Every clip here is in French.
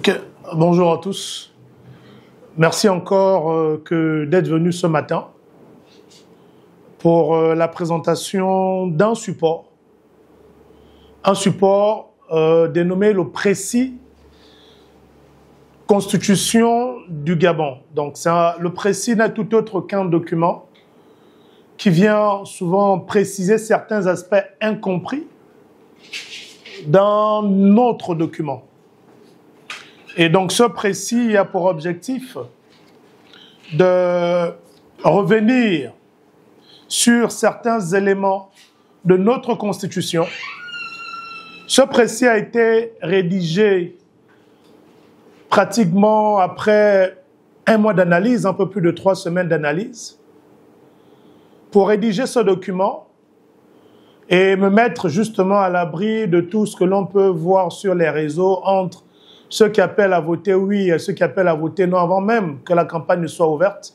Ok, bonjour à tous. Merci encore d'être venus ce matin pour la présentation d'un support. Un support dénommé le précis Constitution du Gabon. Donc le précis n'est tout autre qu'un document qui vient souvent préciser certains aspects incompris dans notre document. Et donc ce précis a pour objectif de revenir sur certains éléments de notre Constitution. Ce précis a été rédigé pratiquement après un mois d'analyse, un peu plus de 3 semaines d'analyse, pour rédiger ce document et me mettre justement à l'abri de tout ce que l'on peut voir sur les réseaux entre ceux qui appellent à voter oui et ceux qui appellent à voter non avant même que la campagne ne soit ouverte.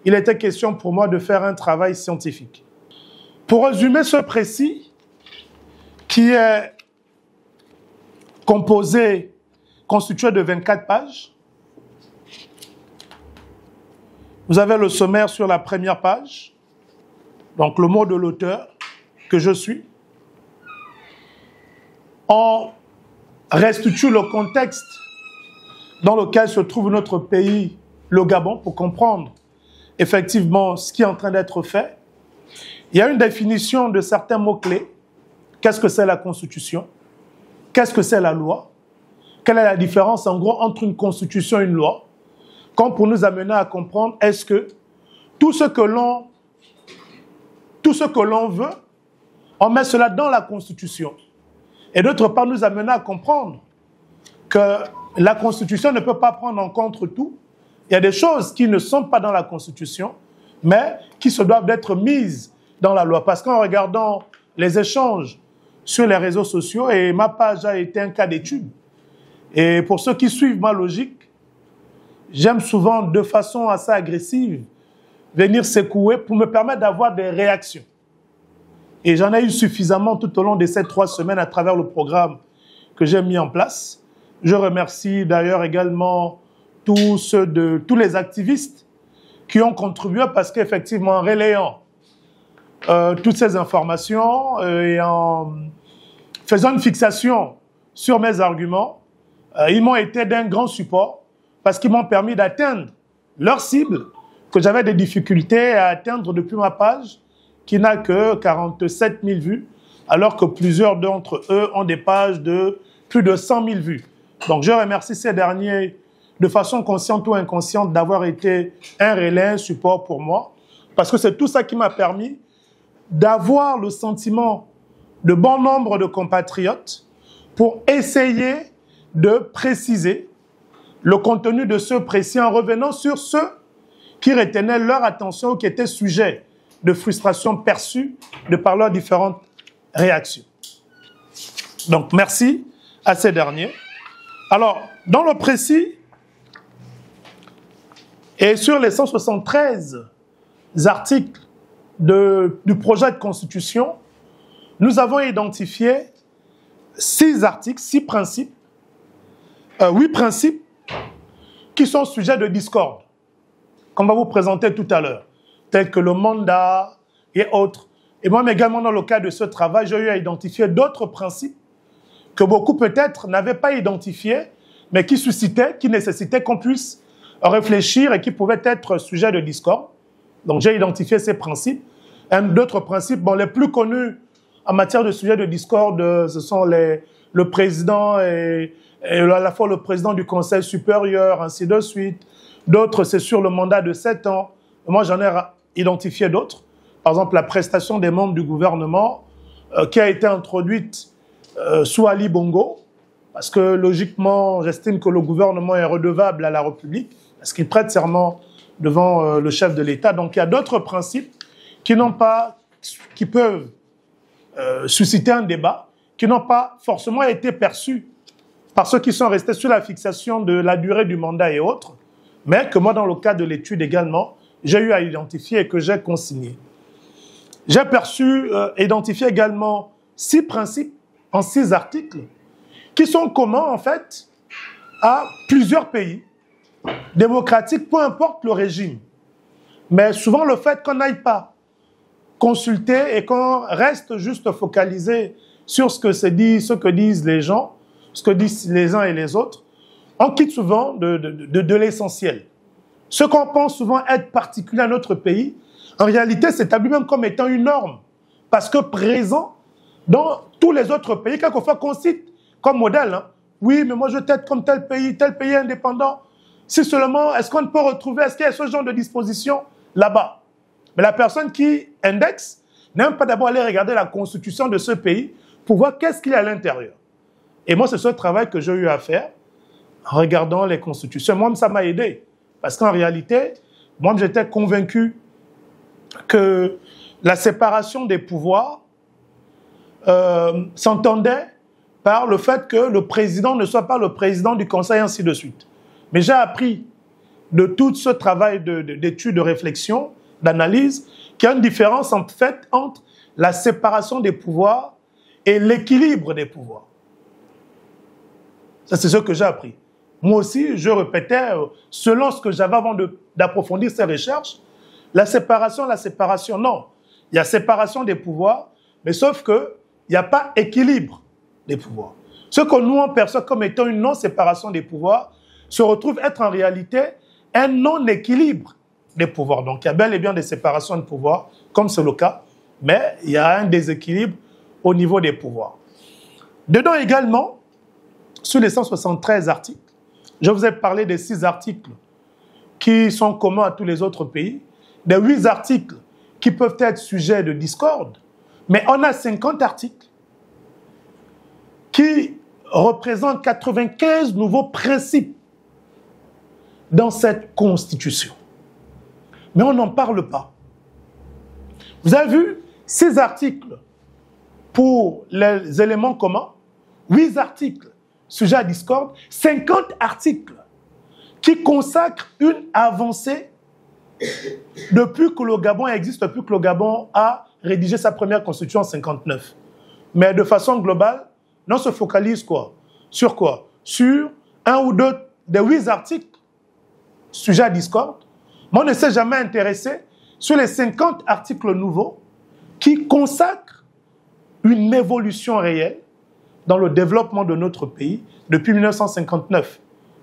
Il était question pour moi de faire un travail scientifique. Pour résumer ce précis, qui est constitué de 24 pages, vous avez le sommaire sur la première page, donc le mot de l'auteur, que je suis. On restitue le contexte dans lequel se trouve notre pays, le Gabon, pour comprendre effectivement ce qui est en train d'être fait. Il y a une définition de certains mots-clés. Qu'est-ce que c'est la Constitution? Qu'est-ce que c'est la loi? Quelle est la différence en gros entre une Constitution et une loi? Comme pour nous amener à comprendre, est-ce que tout ce que l'on veut, on met cela dans la Constitution. Et d'autre part, nous amener à comprendre que la Constitution ne peut pas prendre en compte tout. Il y a des choses qui ne sont pas dans la Constitution, mais qui se doivent d'être mises dans la loi. Parce qu'en regardant les échanges sur les réseaux sociaux, et ma page a été un cas d'étude, et pour ceux qui suivent ma logique, j'aime souvent de façon assez agressive venir secouer pour me permettre d'avoir des réactions. Et j'en ai eu suffisamment tout au long de ces 3 semaines à travers le programme que j'ai mis en place. Je remercie d'ailleurs également tous les activistes qui ont contribué parce qu'effectivement, en relayant toutes ces informations et en faisant une fixation sur mes arguments, ils m'ont été d'un grand support parce qu'ils m'ont permis d'atteindre leur cible que j'avais des difficultés à atteindre depuis ma page qui n'a que 47 000 vues, alors que plusieurs d'entre eux ont des pages de plus de 100 000 vues. Donc je remercie ces derniers de façon consciente ou inconsciente d'avoir été un relais, un support pour moi, parce que c'est tout ça qui m'a permis d'avoir le sentiment de bon nombre de compatriotes pour essayer de préciser le contenu de ce précis en revenant sur ceux qui retenaient leur attention ou qui étaient sujets de frustration perçue de par leurs différentes réactions. Donc, merci à ces derniers. Alors, dans le précis, et sur les 173 articles du projet de Constitution, nous avons identifié 6 articles, 6 principes, 8 principes qui sont sujets de discorde, qu'on va vous présenter tout à l'heure, tels que le mandat et autres. Et moi également, dans le cadre de ce travail, j'ai eu à identifier d'autres principes que beaucoup peut-être n'avaient pas identifiés, mais qui suscitaient, qui nécessitaient qu'on puisse réfléchir et qui pouvaient être sujets de discorde. Donc j'ai identifié ces principes. D'autres principes, bon, les plus connus en matière de sujets de discorde, ce sont le président et à la fois le président du Conseil supérieur, ainsi de suite. D'autres, c'est sur le mandat de 7 ans. Moi, j'en ai identifié d'autres. Par exemple, la prestation des membres du gouvernement qui a été introduite sous Ali Bongo, parce que logiquement, j'estime que le gouvernement est redevable à la République, parce qu'il prête serment devant le chef de l'État. Donc, il y a d'autres principes qui peuvent susciter un débat, qui n'ont pas forcément été perçus par ceux qui sont restés sur la fixation de la durée du mandat et autres, mais que moi, dans le cadre de l'étude également, j'ai eu à identifier et que j'ai consigné. J'ai identifié également 6 principes en 6 articles qui sont communs, en fait, à plusieurs pays démocratiques, peu importe le régime. Mais souvent, le fait qu'on n'aille pas consulter et qu'on reste juste focalisé sur ce que disent les gens, ce que disent les uns et les autres, on quitte souvent de l'essentiel. Ce qu'on pense souvent être particulier à notre pays, en réalité, s'établit même comme étant une norme. Parce que présent dans tous les autres pays, quelquefois qu'on cite comme modèle. Hein. Oui, mais moi je veux être comme tel pays indépendant. Si seulement, est-ce qu'on peut retrouver, est-ce qu'il y a ce genre de disposition là-bas? Mais la personne qui indexe n'aime pas d'abord aller regarder la constitution de ce pays pour voir qu'est-ce qu'il y a à l'intérieur. Et moi, c'est ce travail que j'ai eu à faire en regardant les constitutions. Moi, ça m'a aidé. Parce qu'en réalité, moi, j'étais convaincu que la séparation des pouvoirs s'entendait par le fait que le président ne soit pas le président du Conseil, ainsi de suite. Mais j'ai appris de tout ce travail d'étude, de réflexion, d'analyse, qu'il y a une différence en fait entre la séparation des pouvoirs et l'équilibre des pouvoirs. Ça, c'est ce que j'ai appris. Moi aussi, je répétais, selon ce que j'avais avant d'approfondir ces recherches, la séparation, non. Il y a séparation des pouvoirs, mais sauf qu'il n'y a pas équilibre des pouvoirs. Ce que nous, on perçoit comme étant une non-séparation des pouvoirs se retrouve être en réalité un non-équilibre des pouvoirs. Donc, il y a bel et bien des séparations de pouvoirs, comme c'est le cas, mais il y a un déséquilibre au niveau des pouvoirs. Dedans également, sur les 173 articles, je vous ai parlé des 6 articles qui sont communs à tous les autres pays, des 8 articles qui peuvent être sujets de discorde, mais on a 50 articles qui représentent 95 nouveaux principes dans cette constitution. Mais on n'en parle pas. Vous avez vu 6 articles pour les éléments communs, 8 articles sujets à discorde, 50 articles qui consacrent une avancée depuis que le Gabon existe, depuis que le Gabon a rédigé sa première constitution en 1959. Mais de façon globale, on se focalise sur quoi? Sur un ou deux des 8 articles sujets à discorde, mais on ne s'est jamais intéressé sur les 50 articles nouveaux qui consacrent une évolution réelle dans le développement de notre pays depuis 1959.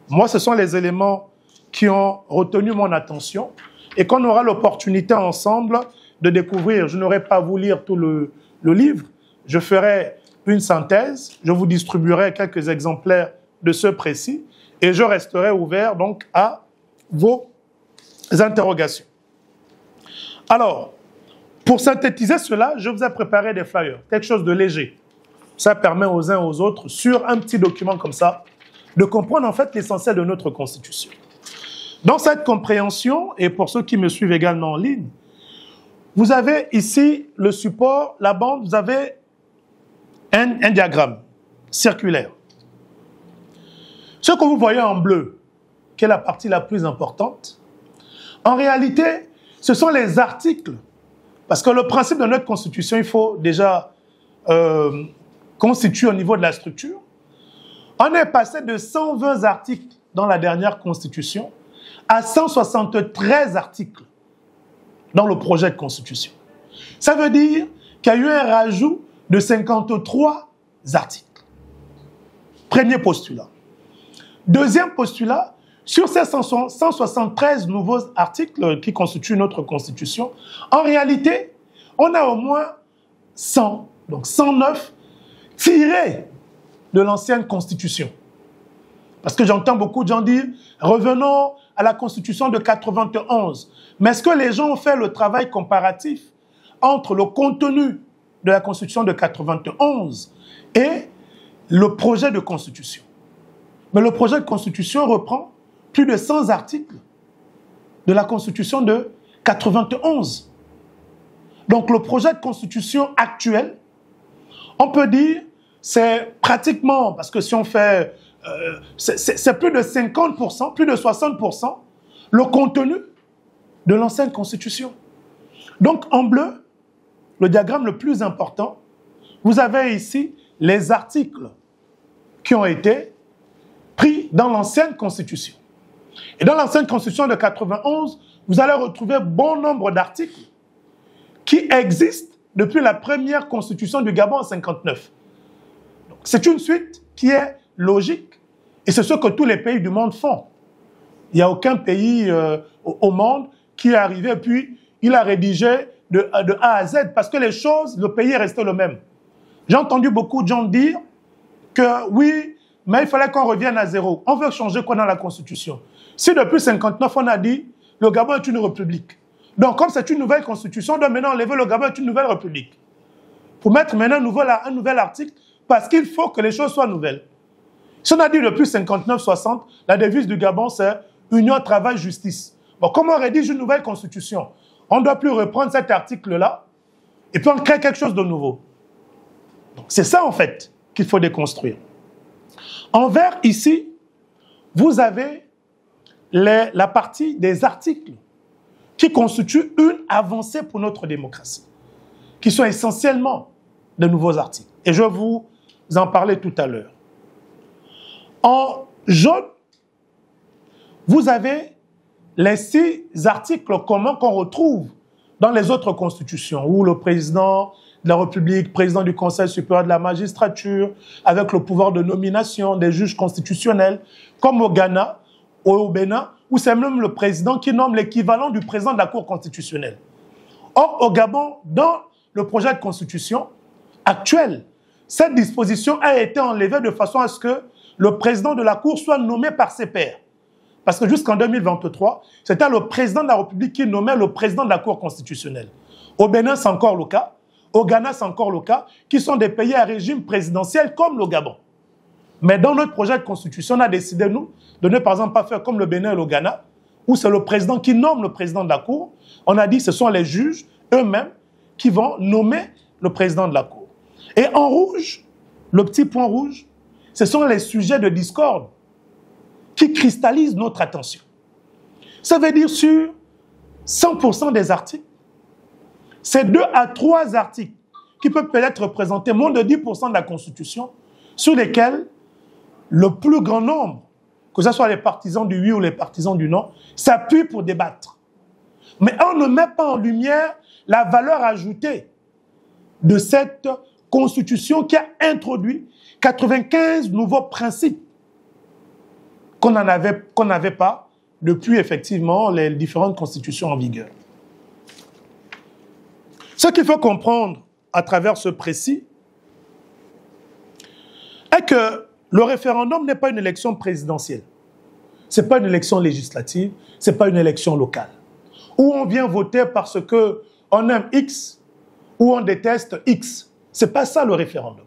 Moi, ce sont les éléments qui ont retenu mon attention et qu'on aura l'opportunité ensemble de découvrir. Je n'aurai pas à vous lire tout le livre, je ferai une synthèse, je vous distribuerai quelques exemplaires de ce précis et je resterai ouvert donc à vos interrogations. Alors, pour synthétiser cela, je vous ai préparé des flyers, quelque chose de léger. Ça permet aux uns aux autres, sur un petit document comme ça, de comprendre en fait l'essentiel de notre Constitution. Dans cette compréhension, et pour ceux qui me suivent également en ligne, vous avez ici le support, la bande, vous avez un diagramme circulaire. Ce que vous voyez en bleu, qui est la partie la plus importante, en réalité, ce sont les articles. Parce que le principe de notre Constitution, il faut déjà constituer au niveau de la structure. On est passé de 120 articles dans la dernière Constitution à 173 articles dans le projet de Constitution. Ça veut dire qu'il y a eu un rajout de 53 articles. Premier postulat. Deuxième postulat, sur ces 173 nouveaux articles qui constituent notre Constitution, en réalité, on a au moins 100, donc 109 tirés de l'ancienne Constitution. Parce que j'entends beaucoup de gens dire, revenons à la Constitution de 91. Mais est-ce que les gens ont fait le travail comparatif entre le contenu de la Constitution de 91 et le projet de Constitution? Mais le projet de Constitution reprend plus de 100 articles de la Constitution de 91. Donc le projet de Constitution actuel, on peut dire, c'est pratiquement, parce que si on fait, c'est plus de 50%, plus de 60%, le contenu de l'ancienne Constitution. Donc en bleu, le diagramme le plus important, vous avez ici les articles qui ont été pris dans l'ancienne Constitution. Et dans l'ancienne Constitution de 91, vous allez retrouver bon nombre d'articles qui existent depuis la première Constitution du Gabon en 59. C'est une suite qui est logique et c'est ce que tous les pays du monde font. Il n'y a aucun pays au monde qui est arrivé et puis il a rédigé de A à Z parce que les choses, le pays est resté le même. J'ai entendu beaucoup de gens dire que oui, mais il fallait qu'on revienne à zéro. On veut changer quoi dans la Constitution? Si depuis 59 on a dit le Gabon est une république. Donc comme c'est une nouvelle Constitution, on doit maintenant enlever le Gabon est une nouvelle république. Pour mettre maintenant un nouvel article parce qu'il faut que les choses soient nouvelles. Si on a dit depuis 59-60, la devise du Gabon c'est Union, Travail, Justice. Bon, comment on rédige une nouvelle Constitution? On ne doit plus reprendre cet article-là et puis on crée quelque chose de nouveau. C'est ça en fait qu'il faut déconstruire. En vert, ici, vous avez la partie des articles qui constituent une avancée pour notre démocratie, qui sont essentiellement de nouveaux articles. Et je vais vous en parler tout à l'heure. En jaune, vous avez les 6 articles communs qu'on retrouve dans les autres constitutions, où le président de la République, président du Conseil supérieur de la magistrature, avec le pouvoir de nomination des juges constitutionnels, comme au Ghana, au Bénin, où c'est même le président qui nomme l'équivalent du président de la Cour constitutionnelle. Or, au Gabon, dans le projet de constitution actuel, cette disposition a été enlevée de façon à ce que le président de la Cour soit nommé par ses pairs. Parce que jusqu'en 2023, c'était le président de la République qui nommait le président de la Cour constitutionnelle. Au Bénin, c'est encore le cas. Au Ghana, c'est encore le cas, qui sont des pays à régime présidentiel comme le Gabon. Mais dans notre projet de constitution, on a décidé, nous, de ne par exemple pas faire comme le Bénin et le Ghana, où c'est le président qui nomme le président de la Cour. On a dit que ce sont les juges eux-mêmes qui vont nommer le président de la Cour. Et en rouge, le petit point rouge, ce sont les sujets de discorde qui cristallisent notre attention. Ça veut dire sur 100% des articles, c'est 2 à 3 articles qui peuvent peut-être représenter moins de 10% de la Constitution, sur lesquels le plus grand nombre, que ce soit les partisans du oui ou les partisans du non, s'appuient pour débattre. Mais on ne met pas en lumière la valeur ajoutée de cette Constitution qui a introduit 95 nouveaux principes qu'on n'avait pas depuis effectivement les différentes constitutions en vigueur. Ce qu'il faut comprendre à travers ce précis est que le référendum n'est pas une élection présidentielle. Ce n'est pas une élection législative, ce n'est pas une élection locale. Où on vient voter parce qu'on aime X ou on déteste X. Ce n'est pas ça le référendum.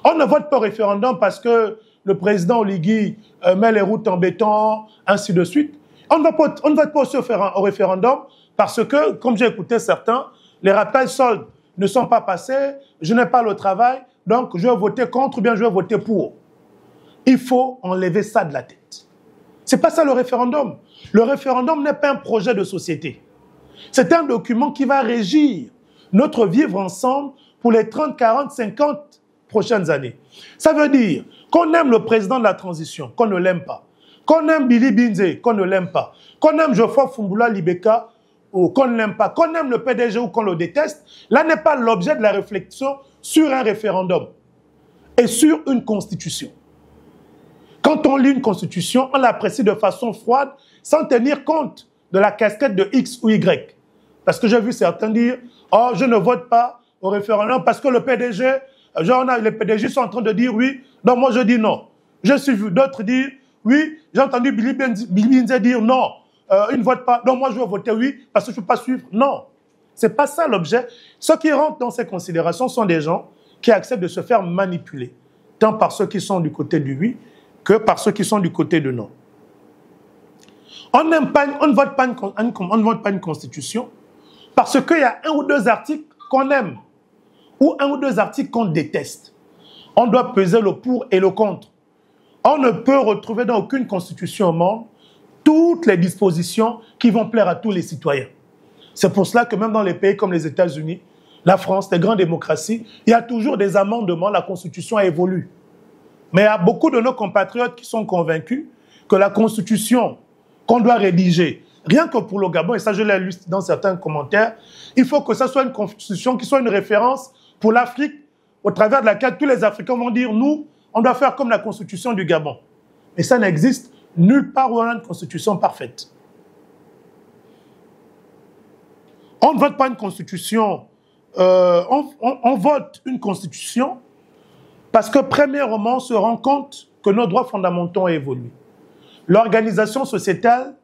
On ne vote pas au référendum parce que le président Oligui met les routes en béton, ainsi de suite. On ne vote pas aussi au référendum parce que, comme j'ai écouté certains, les rappels soldes ne sont pas passés, je n'ai pas le travail, donc je vais voter contre ou bien je vais voter pour. Il faut enlever ça de la tête. Ce n'est pas ça le référendum. Le référendum n'est pas un projet de société. C'est un document qui va régir notre vivre ensemble pour les 30, 40, 50 prochaines années. Ça veut dire qu'on aime le président de la transition, qu'on ne l'aime pas. Qu'on aime Billy Binze, qu'on ne l'aime pas. Qu'on aime Geoffroy Foumbula Libeka, ou qu'on ne l'aime pas. Qu'on aime le PDG ou qu'on le déteste. Là n'est pas l'objet de la réflexion sur un référendum et sur une constitution. Quand on lit une constitution, on l'apprécie de façon froide, sans tenir compte de la casquette de X ou Y. Parce que j'ai vu certains dire « Oh, je ne vote pas au référendum parce que le PDG, les PDG sont en train de dire oui, donc moi je dis non. » J'ai vu d'autres dire « Oui, j'ai entendu Billy Binze dire non, il ne vote pas, donc moi je vais voter oui parce que je ne peux pas suivre. » Non, ce n'est pas ça l'objet. Ceux qui rentrent dans ces considérations sont des gens qui acceptent de se faire manipuler, tant par ceux qui sont du côté du oui que par ceux qui sont du côté de non. On ne vote pas une constitution parce qu'il y a 1 ou 2 articles qu'on aime ou 1 ou 2 articles qu'on déteste. On doit peser le pour et le contre. On ne peut retrouver dans aucune constitution au monde toutes les dispositions qui vont plaire à tous les citoyens. C'est pour cela que même dans les pays comme les États-Unis, la France, les grandes démocraties, il y a toujours des amendements, la constitution évolue. Mais il y a beaucoup de nos compatriotes qui sont convaincus que la constitution qu'on doit rédiger, rien que pour le Gabon, et ça je l'ai lu dans certains commentaires, il faut que ça soit une constitution qui soit une référence pour l'Afrique, au travers de laquelle tous les Africains vont dire, nous, on doit faire comme la constitution du Gabon. Mais ça n'existe nulle part où on a une constitution parfaite. On ne vote pas une constitution, on vote une constitution parce que premièrement, on se rend compte que nos droits fondamentaux ont évolué. L'organisation sociétale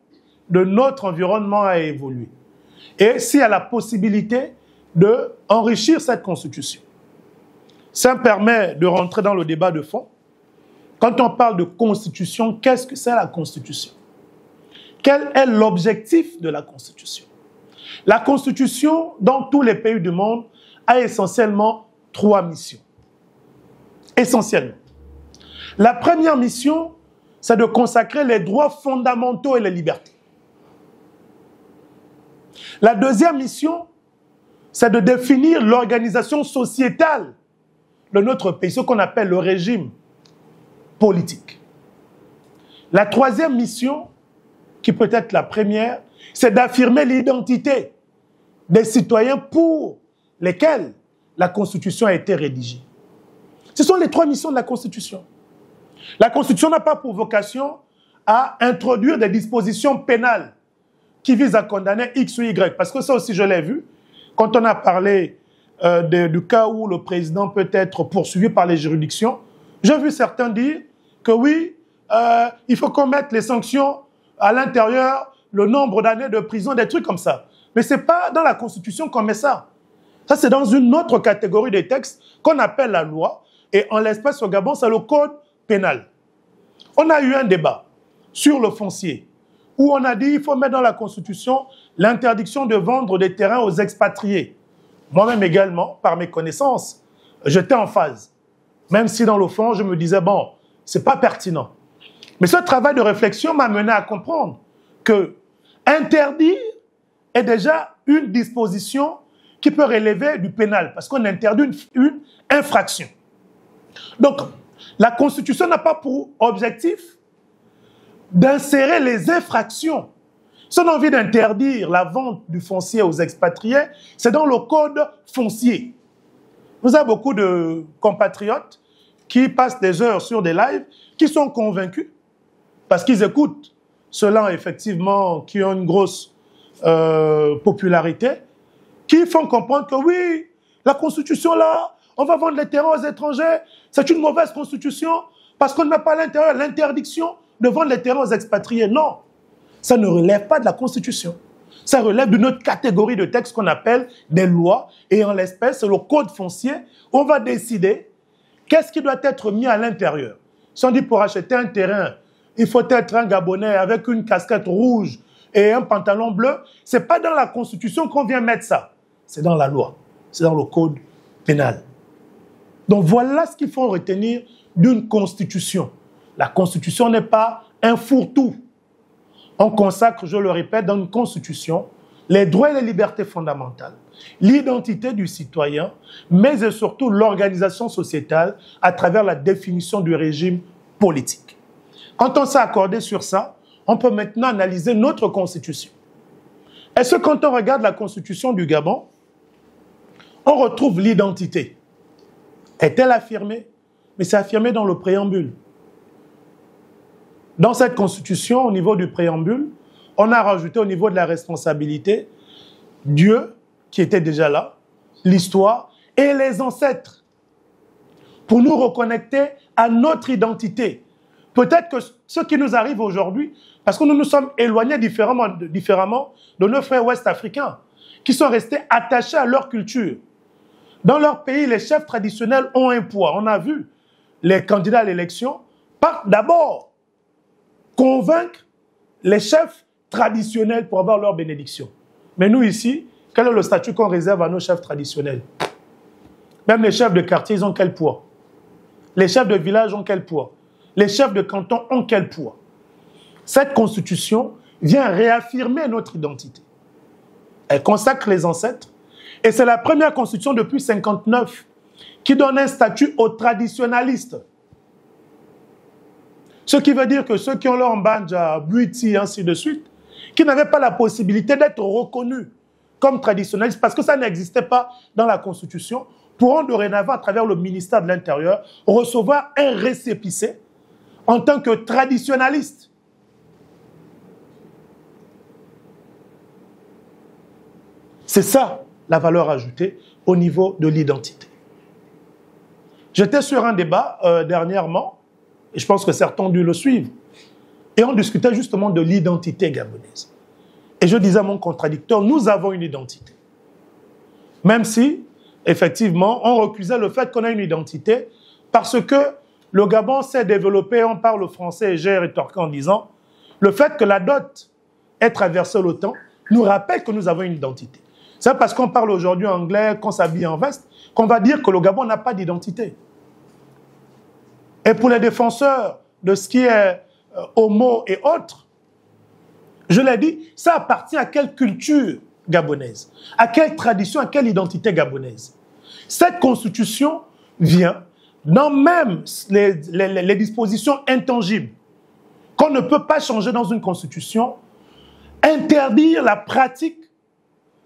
de notre environnement a évolué. Et s'il y a la possibilité d'enrichir cette constitution, ça me permet de rentrer dans le débat de fond. Quand on parle de constitution, qu'est-ce que c'est la constitution? Quel est l'objectif de la constitution? La constitution, dans tous les pays du monde, a essentiellement 3 missions. Essentiellement. La première mission, c'est de consacrer les droits fondamentaux et les libertés. La deuxième mission, c'est de définir l'organisation sociétale de notre pays, ce qu'on appelle le régime politique. La troisième mission, qui peut être la première, c'est d'affirmer l'identité des citoyens pour lesquels la Constitution a été rédigée. Ce sont les 3 missions de la Constitution. La Constitution n'a pas pour vocation à introduire des dispositions pénales qui visent à condamner X ou Y, parce que ça aussi je l'ai vu, quand on a parlé du cas où le président peut être poursuivi par les juridictions, j'ai vu certains dire que oui, il faut qu'on mette les sanctions à l'intérieur, le nombre d'années de prison, des trucs comme ça. Mais ce n'est pas dans la Constitution qu'on met ça. Ça, c'est dans une autre catégorie de textes qu'on appelle la loi. Et en l'espèce au Gabon, c'est le code pénal. On a eu un débat sur le foncier où on a dit qu'il faut mettre dans la Constitution l'interdiction de vendre des terrains aux expatriés. Moi-même également, par mes connaissances, j'étais en phase. Même si dans le fond, je me disais, bon, ce n'est pas pertinent. Mais ce travail de réflexion m'a mené à comprendre que interdire est déjà une disposition qui peut relever du pénal, parce qu'on interdit une infraction. Donc, la Constitution n'a pas pour objectif d'insérer les infractions. Si on a envie d'interdire la vente du foncier aux expatriés, c'est dans le code foncier. Vous avez beaucoup de compatriotes qui passent des heures sur des lives, qui sont convaincus, parce qu'ils écoutent ceux-là, effectivement, qui ont une grosse popularité, qui font comprendre que oui, la Constitution là, on va vendre les terrains aux étrangers, c'est une mauvaise Constitution, parce qu'on n'a pas à l'intérieur l'interdiction de vendre les terrains aux expatriés. Non, ça ne relève pas de la Constitution. Ça relève d'une autre catégorie de textes qu'on appelle des lois, et en l'espèce, c'est le code foncier, où on va décider qu'est-ce qui doit être mis à l'intérieur. Si on dit pour acheter un terrain, il faut être un Gabonais avec une casquette rouge et un pantalon bleu, ce n'est pas dans la Constitution qu'on vient mettre ça. C'est dans la loi, c'est dans le code pénal. Donc voilà ce qu'il faut retenir d'une Constitution. La Constitution n'est pas un fourre-tout. On consacre, je le répète, dans une Constitution, les droits et les libertés fondamentales, l'identité du citoyen, mais et surtout l'organisation sociétale à travers la définition du régime politique. Quand on s'est accordé sur ça, on peut maintenant analyser notre Constitution. Est-ce que quand on regarde la Constitution du Gabon, on retrouve l'identité? Est-elle affirmée? Mais c'est affirmé dans le préambule. Dans cette Constitution, au niveau du préambule, on a rajouté au niveau de la responsabilité Dieu, qui était déjà là, l'histoire et les ancêtres, pour nous reconnecter à notre identité. Peut-être que ce qui nous arrive aujourd'hui, parce que nous nous sommes éloignés différemment de nos frères ouest-africains, qui sont restés attachés à leur culture. Dans leur pays, les chefs traditionnels ont un poids. On a vu, les candidats à l'élection partent d'abord convaincre les chefs traditionnels pour avoir leur bénédiction. Mais nous ici, quel est le statut qu'on réserve à nos chefs traditionnels? Même les chefs de quartier, ils ont quel poids? Les chefs de village ont quel poids? Les chefs de canton ont quel poids? Cette constitution vient réaffirmer notre identité. Elle consacre les ancêtres. Et c'est la première constitution depuis 1959 qui donne un statut aux traditionalistes. Ce qui veut dire que ceux qui ont leur mbanja, buiti, ainsi de suite, qui n'avaient pas la possibilité d'être reconnus comme traditionnalistes, parce que ça n'existait pas dans la Constitution, pourront dorénavant, à travers le ministère de l'Intérieur, recevoir un récépissé en tant que traditionnaliste. C'est ça, la valeur ajoutée au niveau de l'identité. J'étais sur un débat dernièrement, et je pense que certains ont dû le suivre, et on discutait justement de l'identité gabonaise. Et je disais à mon contradicteur, nous avons une identité. Même si, effectivement, on recusait le fait qu'on a une identité, parce que le Gabon s'est développé, on parle français, et j'ai rétorqué en disant, le fait que la dot ait traversé le temps nous rappelle que nous avons une identité. C'est parce qu'on parle aujourd'hui anglais, qu'on s'habille en veste, qu'on va dire que le Gabon n'a pas d'identité. Et pour les défenseurs de ce qui est homo et autres, je l'ai dit, ça appartient à quelle culture gabonaise, à quelle tradition, à quelle identité gabonaise. Cette constitution vient dans même les dispositions intangibles qu'on ne peut pas changer dans une constitution, interdire la pratique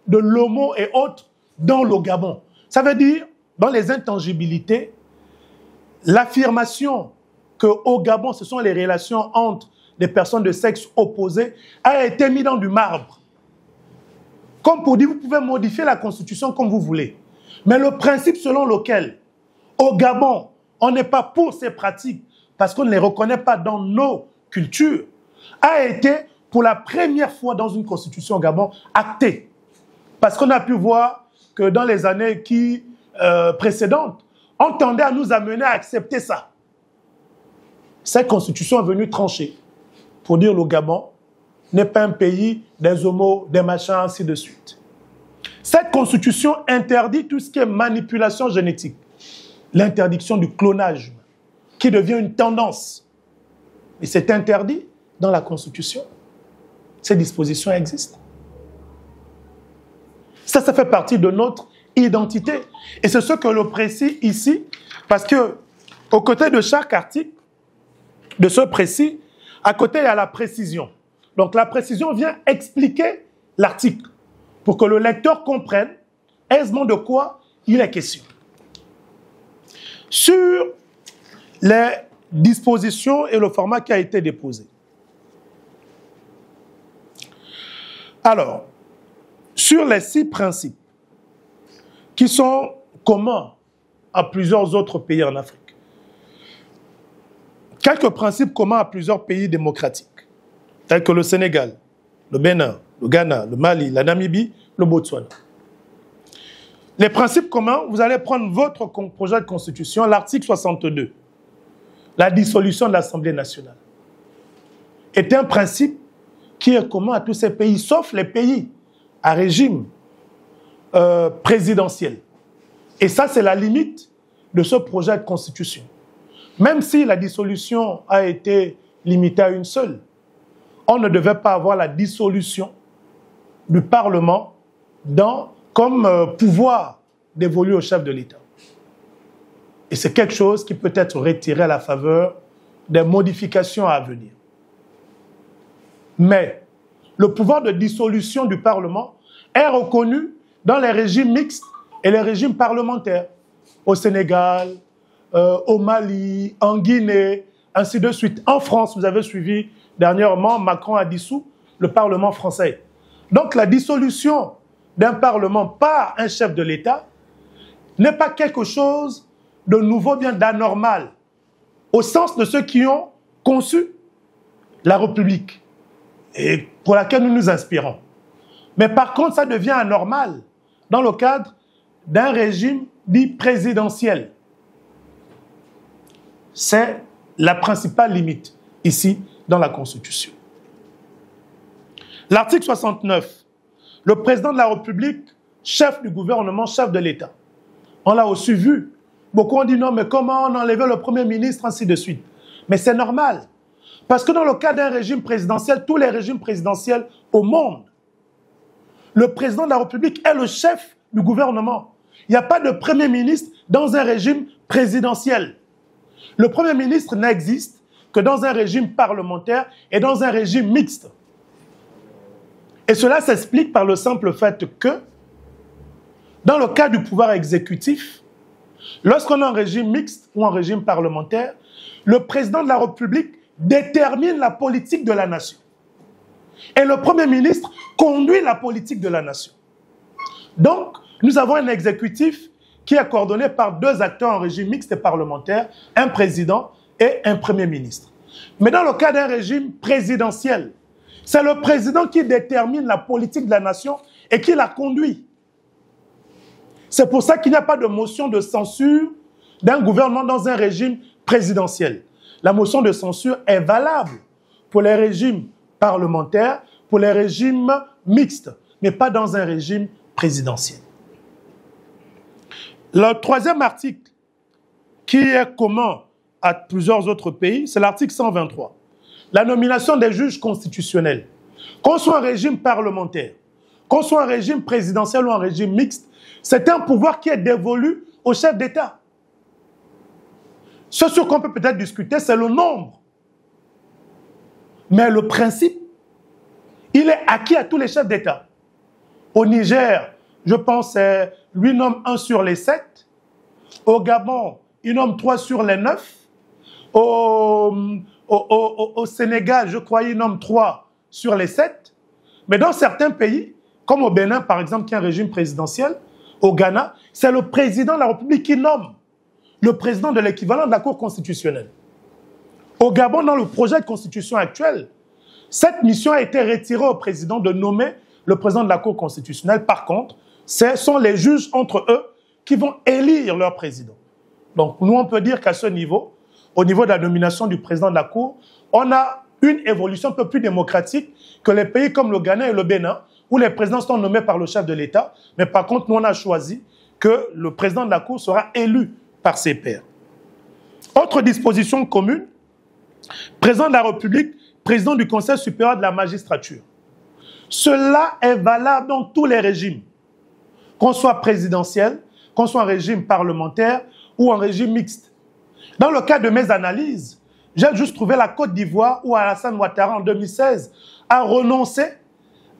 de l'homo et autres dans le Gabon. Ça veut dire, dans les intangibilités, l'affirmation qu'au Gabon, ce sont les relations entre des personnes de sexe opposé a été mis dans du marbre. Comme pour dire, vous pouvez modifier la Constitution comme vous voulez. Mais le principe selon lequel, au Gabon, on n'est pas pour ces pratiques parce qu'on ne les reconnaît pas dans nos cultures, a été, pour la première fois dans une Constitution au Gabon, acté. Parce qu'on a pu voir que dans les années précédentes, on tendait à nous amener à accepter ça. Cette Constitution est venue trancher pour dire le Gabon n'est pas un pays des homos, des machins, ainsi de suite. Cette Constitution interdit tout ce qui est manipulation génétique. L'interdiction du clonage, qui devient une tendance. Et c'est interdit dans la Constitution. Ces dispositions existent. Ça fait partie de notre identité. Et c'est ce que l'on précise ici, parce que aux côtés de chaque article, de ce précis, à côté, il y a la précision. Donc la précision vient expliquer l'article, pour que le lecteur comprenne aisément de quoi il est question. Sur les dispositions et le format qui a été déposé. Alors, sur les 6 principes qui sont communs à plusieurs autres pays en Afrique, quelques principes communs à plusieurs pays démocratiques, tels que le Sénégal, le Bénin, le Ghana, le Mali, la Namibie, le Botswana. Les principes communs, vous allez prendre votre projet de constitution, l'article 62, la dissolution de l'Assemblée nationale, est un principe qui est commun à tous ces pays, sauf les pays à régime présidentiel. Et ça, c'est la limite de ce projet de constitution. Même si la dissolution a été limitée à une seule, on ne devait pas avoir la dissolution du Parlement comme pouvoir dévolu au chef de l'État. Et c'est quelque chose qui peut être retiré à la faveur des modifications à venir. Mais le pouvoir de dissolution du Parlement est reconnu dans les régimes mixtes et les régimes parlementaires. Au Sénégal, au Mali, en Guinée, ainsi de suite. En France, vous avez suivi dernièrement, Macron a dissous le Parlement français. Donc la dissolution d'un Parlement par un chef de l'État n'est pas quelque chose de nouveau, bien d'anormal, au sens de ceux qui ont conçu la République et pour laquelle nous nous inspirons. Mais par contre, ça devient anormal dans le cadre d'un régime dit présidentiel. C'est la principale limite ici dans la Constitution. L'article 69, le président de la République, chef du gouvernement, chef de l'État. On l'a aussi vu. Beaucoup ont dit non, mais comment on enlevait le Premier ministre, ainsi de suite. Mais c'est normal. Parce que dans le cas d'un régime présidentiel, tous les régimes présidentiels au monde, le président de la République est le chef du gouvernement. Il n'y a pas de Premier ministre dans un régime présidentiel. Le Premier ministre n'existe que dans un régime parlementaire et dans un régime mixte. Et cela s'explique par le simple fait que, dans le cas du pouvoir exécutif, lorsqu'on a un régime mixte ou un régime parlementaire, le président de la République détermine la politique de la nation. Et le Premier ministre conduit la politique de la nation. Donc, nous avons un exécutif qui est coordonné par deux acteurs en régime mixte et parlementaire, un président et un Premier ministre. Mais dans le cas d'un régime présidentiel, c'est le président qui détermine la politique de la nation et qui la conduit. C'est pour ça qu'il n'y a pas de motion de censure d'un gouvernement dans un régime présidentiel. La motion de censure est valable pour les régimes parlementaires, pour les régimes mixtes, mais pas dans un régime présidentiel. Le troisième article, qui est commun à plusieurs autres pays, c'est l'article 123. La nomination des juges constitutionnels. Qu'on soit un régime parlementaire, qu'on soit un régime présidentiel ou un régime mixte, c'est un pouvoir qui est dévolu au chef d'État. Ce sur quoi on peut peut-être discuter, c'est le nombre. Mais le principe, il est acquis à tous les chefs d'État. Au Niger, je pense, lui nomme 1 sur les 7. Au Gabon, il nomme 3 sur les 9. Au Sénégal, je crois, il nomme 3 sur les 7. Mais dans certains pays, comme au Bénin, par exemple, qui est un régime présidentiel, au Ghana, c'est le président de la République qui nomme le président de l'équivalent de la Cour constitutionnelle. Au Gabon, dans le projet de constitution actuel, cette mission a été retirée au président de nommer le président de la Cour constitutionnelle. Par contre, ce sont les juges entre eux qui vont élire leur président. Donc, nous, on peut dire qu'à ce niveau, au niveau de la nomination du président de la Cour, on a une évolution un peu plus démocratique que les pays comme le Ghana et le Bénin, où les présidents sont nommés par le chef de l'État. Mais par contre, nous, on a choisi que le président de la Cour sera élu par ses pairs. Autre disposition commune, président de la République, président du Conseil supérieur de la magistrature. Cela est valable dans tous les régimes, qu'on soit présidentiel, qu'on soit un régime parlementaire ou un régime mixte. Dans le cas de mes analyses, j'ai juste trouvé la Côte d'Ivoire où Alassane Ouattara, en 2016, a renoncé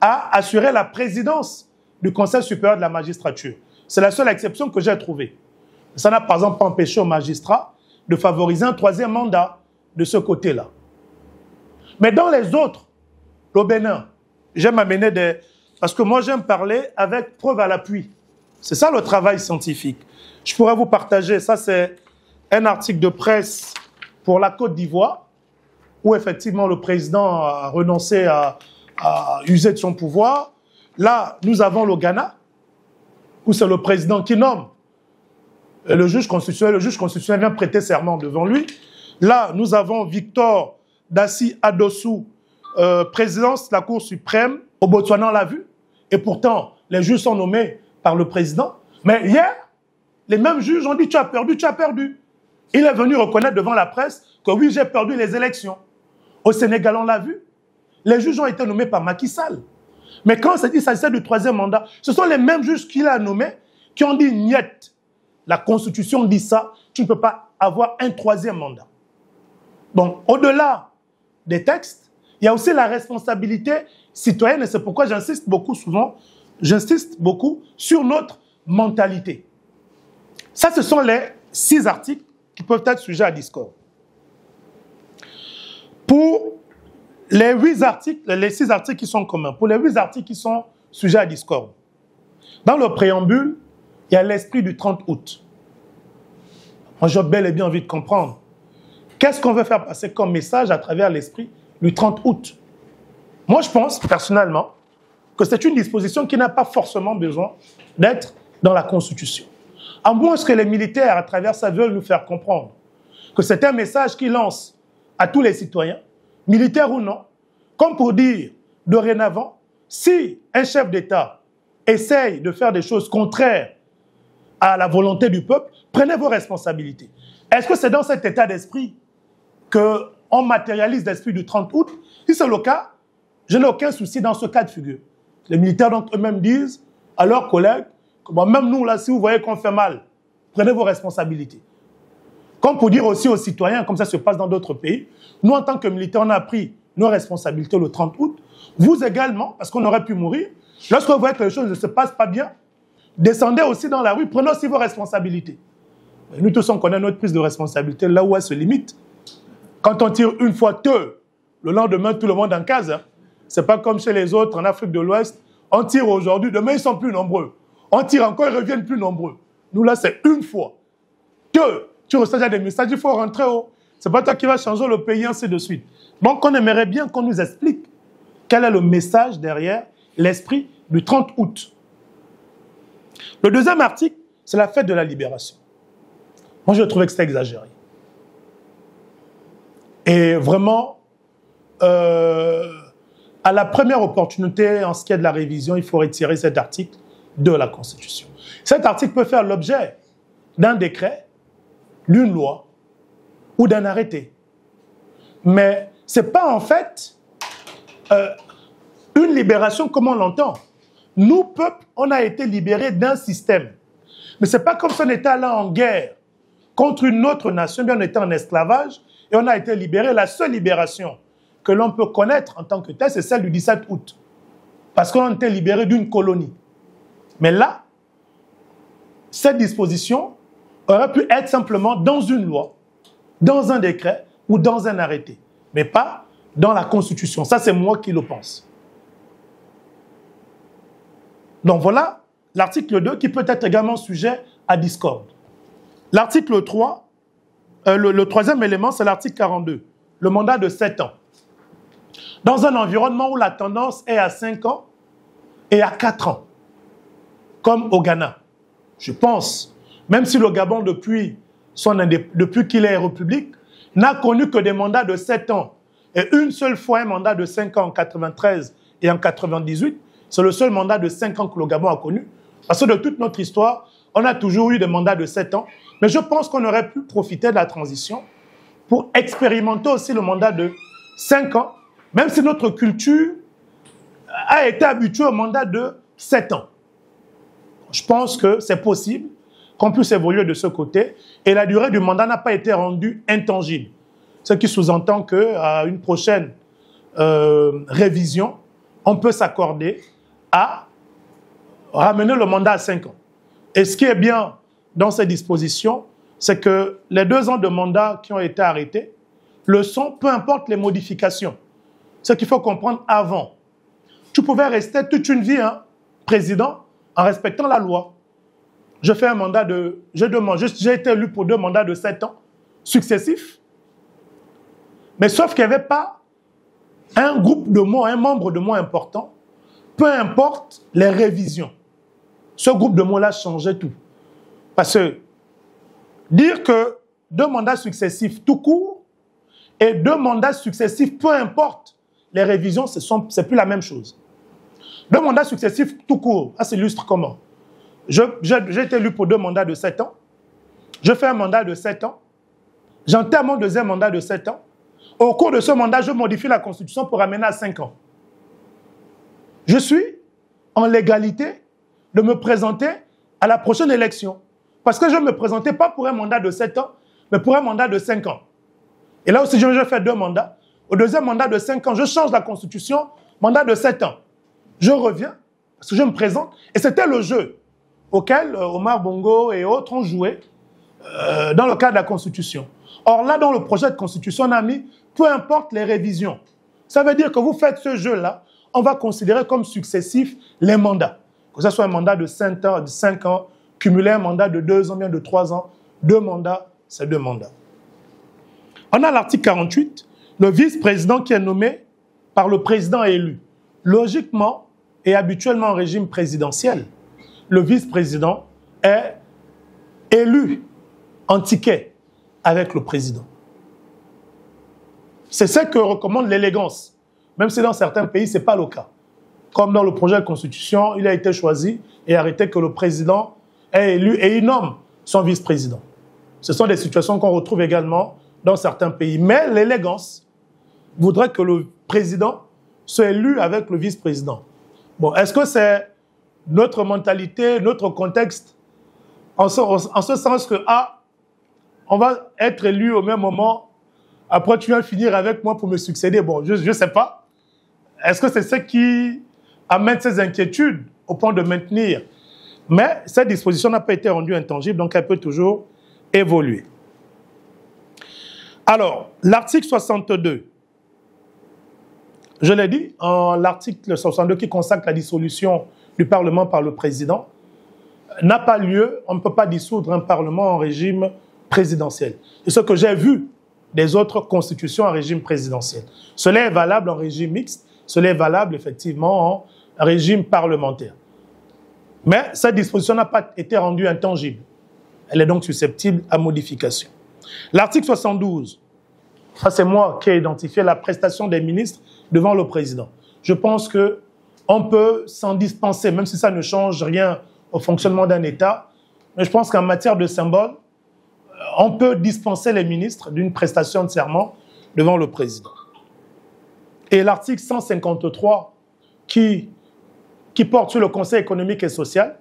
à assurer la présidence du Conseil supérieur de la magistrature. C'est la seule exception que j'ai trouvée. Ça n'a par exemple pas empêché aux magistrats de favoriser un troisième mandat de ce côté-là. Mais dans les autres, le Bénin, j'aime amener des... Parce que moi, j'aime parler avec preuve à l'appui. C'est ça le travail scientifique. Je pourrais vous partager, ça c'est un article de presse pour la Côte d'Ivoire, où effectivement le président a renoncé à user de son pouvoir. Là, nous avons le Ghana, où c'est le président qui nomme le juge constitutionnel. Le juge constitutionnel vient prêter serment devant lui. Là, nous avons Victor Dassi Adossou, présidence de la Cour suprême. Au Botswana, on l'a vu. Et pourtant, les juges sont nommés par le président. Mais hier, les mêmes juges ont dit « tu as perdu, tu as perdu ». Il est venu reconnaître devant la presse que oui, j'ai perdu les élections. Au Sénégal, on l'a vu. Les juges ont été nommés par Macky Sall. Mais quand il s'agissait du troisième mandat, ce sont les mêmes juges qu'il a nommés qui ont dit « niet ». La Constitution dit ça, tu ne peux pas avoir un troisième mandat. Donc, au-delà des textes, il y a aussi la responsabilité citoyenne et c'est pourquoi j'insiste beaucoup sur notre mentalité. Ça, ce sont les 6 articles qui peuvent être sujets à discorde. Pour les 6 articles qui sont communs, pour les 8 articles qui sont sujets à discorde, dans le préambule, il y a l'esprit du 30 août. Moi, j'ai bel et bien envie de comprendre. Qu'est-ce qu'on veut faire passer comme message à travers l'esprit du 30 août? Moi, je pense, personnellement, que c'est une disposition qui n'a pas forcément besoin d'être dans la Constitution. À moins que les militaires, à travers ça, veulent nous faire comprendre que c'est un message qu'ils lancent à tous les citoyens, militaires ou non, comme pour dire, dorénavant, si un chef d'État essaye de faire des choses contraires à la volonté du peuple, prenez vos responsabilités. Est-ce que c'est dans cet état d'esprit qu'on matérialise l'esprit du 30 août? Si c'est le cas, je n'ai aucun souci dans ce cas de figure. Les militaires donc eux-mêmes disent à leurs collègues, que, bon, même nous là, si vous voyez qu'on fait mal, prenez vos responsabilités. Comme pour dire aussi aux citoyens, comme ça se passe dans d'autres pays, nous, en tant que militaires, on a pris nos responsabilités le 30 août. Vous également, parce qu'on aurait pu mourir. Lorsque vous voyez que les choses ne se passent pas bien, descendez aussi dans la rue, prenez aussi vos responsabilités. Et nous tous, on connaît notre prise de responsabilité, là où elle se limite. Quand on tire une fois, le lendemain, tout le monde en case. Hein. Ce n'est pas comme chez les autres en Afrique de l'Ouest. On tire aujourd'hui, demain, ils sont plus nombreux. On tire encore, ils reviennent plus nombreux. Nous, là, c'est une fois. Tu reçois déjà des messages, il faut rentrer haut. Ce n'est pas toi qui vas changer le pays, ainsi de suite. Donc, on aimerait bien qu'on nous explique quel est le message derrière l'esprit du 30 août. Le deuxième article, c'est la fête de la libération. Moi, je trouvais que c'était exagéré. Et vraiment, à la première opportunité, en ce qui est de la révision, il faut retirer cet article de la Constitution. Cet article peut faire l'objet d'un décret, d'une loi ou d'un arrêté. Mais ce n'est pas en fait une libération comme on l'entend. Nous, peuple, on a été libérés d'un système. Mais ce n'est pas comme si on était là en guerre contre une autre nation, bien on était en esclavage et on a été libérés. La seule libération que l'on peut connaître en tant que telle, c'est celle du 17 août. Parce qu'on a été libérés d'une colonie. Mais là, cette disposition aurait pu être simplement dans une loi, dans un décret ou dans un arrêté, mais pas dans la Constitution. Ça, c'est moi qui le pense. Donc voilà l'article 2 qui peut être également sujet à discorde. L'article 3, le troisième élément, c'est l'article 42, le mandat de 7 ans. Dans un environnement où la tendance est à 5 ans et à 4 ans, comme au Ghana. Je pense, même si le Gabon, depuis qu'il est république, n'a connu que des mandats de 7 ans et une seule fois un mandat de 5 ans en 93 et en 98, c'est le seul mandat de 5 ans que le Gabon a connu. Parce que de toute notre histoire, on a toujours eu des mandats de 7 ans. Mais je pense qu'on aurait pu profiter de la transition pour expérimenter aussi le mandat de 5 ans, même si notre culture a été habituée au mandat de 7 ans. Je pense que c'est possible qu'on puisse évoluer de ce côté et la durée du mandat n'a pas été rendue intangible. Ce qui sous-entend qu'à une prochaine révision, on peut s'accorder à ramener le mandat à 5 ans. Et ce qui est bien dans ces dispositions, c'est que les 2 ans de mandat qui ont été arrêtés le sont, peu importe les modifications. Ce qu'il faut comprendre avant. Tu pouvais rester toute une vie président en respectant la loi. Je fais un mandat de... J'ai été élu pour 2 mandats de 7 ans successifs. Mais sauf qu'il n'y avait pas un groupe de mots, un membre de mots important, peu importe les révisions. Ce groupe de mots-là changeait tout. Parce que dire que 2 mandats successifs tout court et 2 mandats successifs, peu importe les révisions, c'est plus la même chose. 2 mandats successifs tout court, ça s'illustre comment? J'ai été élu pour 2 mandats de 7 ans. Je fais un mandat de 7 ans. J'entame mon 2e mandat de 7 ans. Au cours de ce mandat, je modifie la Constitution pour ramener à 5 ans. Je suis en légalité de me présenter à la prochaine élection. Parce que je ne me présentais pas pour un mandat de 7 ans, mais pour un mandat de 5 ans. Et là aussi, je fais 2 mandats. Au 2e mandat de 5 ans, je change la Constitution, mandat de 7 ans. Je reviens, parce que je me présente, et c'était le jeu auquel Omar Bongo et autres ont joué dans le cadre de la Constitution. Or là, dans le projet de Constitution, on a mis peu importe les révisions. Ça veut dire que vous faites ce jeu-là, on va considérer comme successifs les mandats. Que ce soit un mandat de 5 ans, cumuler un mandat de 2 ans, bien de 3 ans, 2 mandats, c'est 2 mandats. On a l'article 48, le vice-président qui est nommé par le président élu. Logiquement et habituellement en régime présidentiel, le vice-président est élu en ticket avec le président. C'est ce que recommande l'élégance, même si dans certains pays, ce n'est pas le cas. Comme dans le projet de constitution, il a été choisi et arrêté que le président est élu et il nomme son vice-président. Ce sont des situations qu'on retrouve également dans certains pays. Mais l'élégance voudrait que le président soit élu avec le vice-président. Bon, est-ce que c'est notre mentalité, notre contexte, en ce sens que, on va être élu au même moment. Après, tu vas finir avec moi pour me succéder. Bon, je ne sais pas. Est-ce que c'est ce qui amène ces inquiétudes au point de maintenir? Mais cette disposition n'a pas été rendue intangible, donc elle peut toujours évoluer. Alors, l'article 62, je l'ai dit, l'article 62 qui consacre la dissolution du Parlement par le président, n'a pas lieu, on ne peut pas dissoudre un Parlement en régime présidentiel. C'est ce que j'ai vu des autres constitutions en régime présidentiel. Cela est valable en régime mixte, cela est valable effectivement en régime parlementaire. Mais cette disposition n'a pas été rendue intangible. Elle est donc susceptible à modification. L'article 72, ça c'est moi qui ai identifié la prestation des ministres devant le président. Je pense qu'on peut s'en dispenser, même si ça ne change rien au fonctionnement d'un État. Mais je pense qu'en matière de symbole, on peut dispenser les ministres d'une prestation de serment devant le président. Et l'article 153 qui porte sur le Conseil économique et social,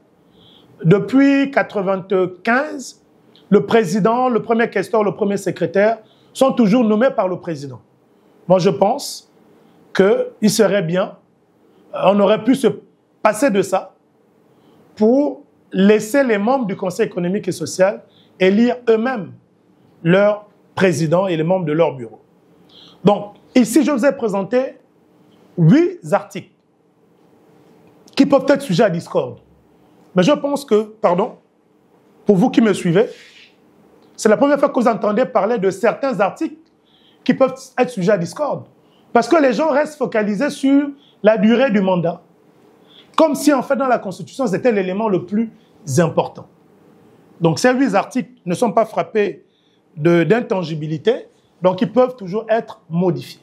depuis 1995, le président, le premier questeur, le premier secrétaire sont toujours nommés par le président. Moi, je pense qu'il serait bien, on aurait pu se passer de ça pour laisser les membres du Conseil économique et social élire eux-mêmes leur président et les membres de leur bureau. Donc, ici, je vous ai présenté 8 articles qui peuvent être sujets à discorde. Mais je pense que, pardon, pour vous qui me suivez, c'est la première fois que vous entendez parler de certains articles qui peuvent être sujets à discorde. Parce que les gens restent focalisés sur la durée du mandat. Comme si, en fait, dans la Constitution, c'était l'élément le plus important. Donc, ces 8 articles ne sont pas frappés d'intangibilité, donc ils peuvent toujours être modifiés.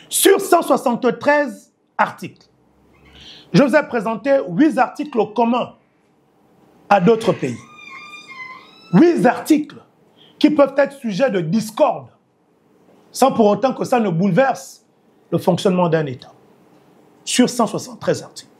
Sur 173 articles, je vous ai présenté 8 articles communs à d'autres pays. 8 articles qui peuvent être sujets de discorde, sans pour autant que ça ne bouleverse le fonctionnement d'un État. Sur 173 articles.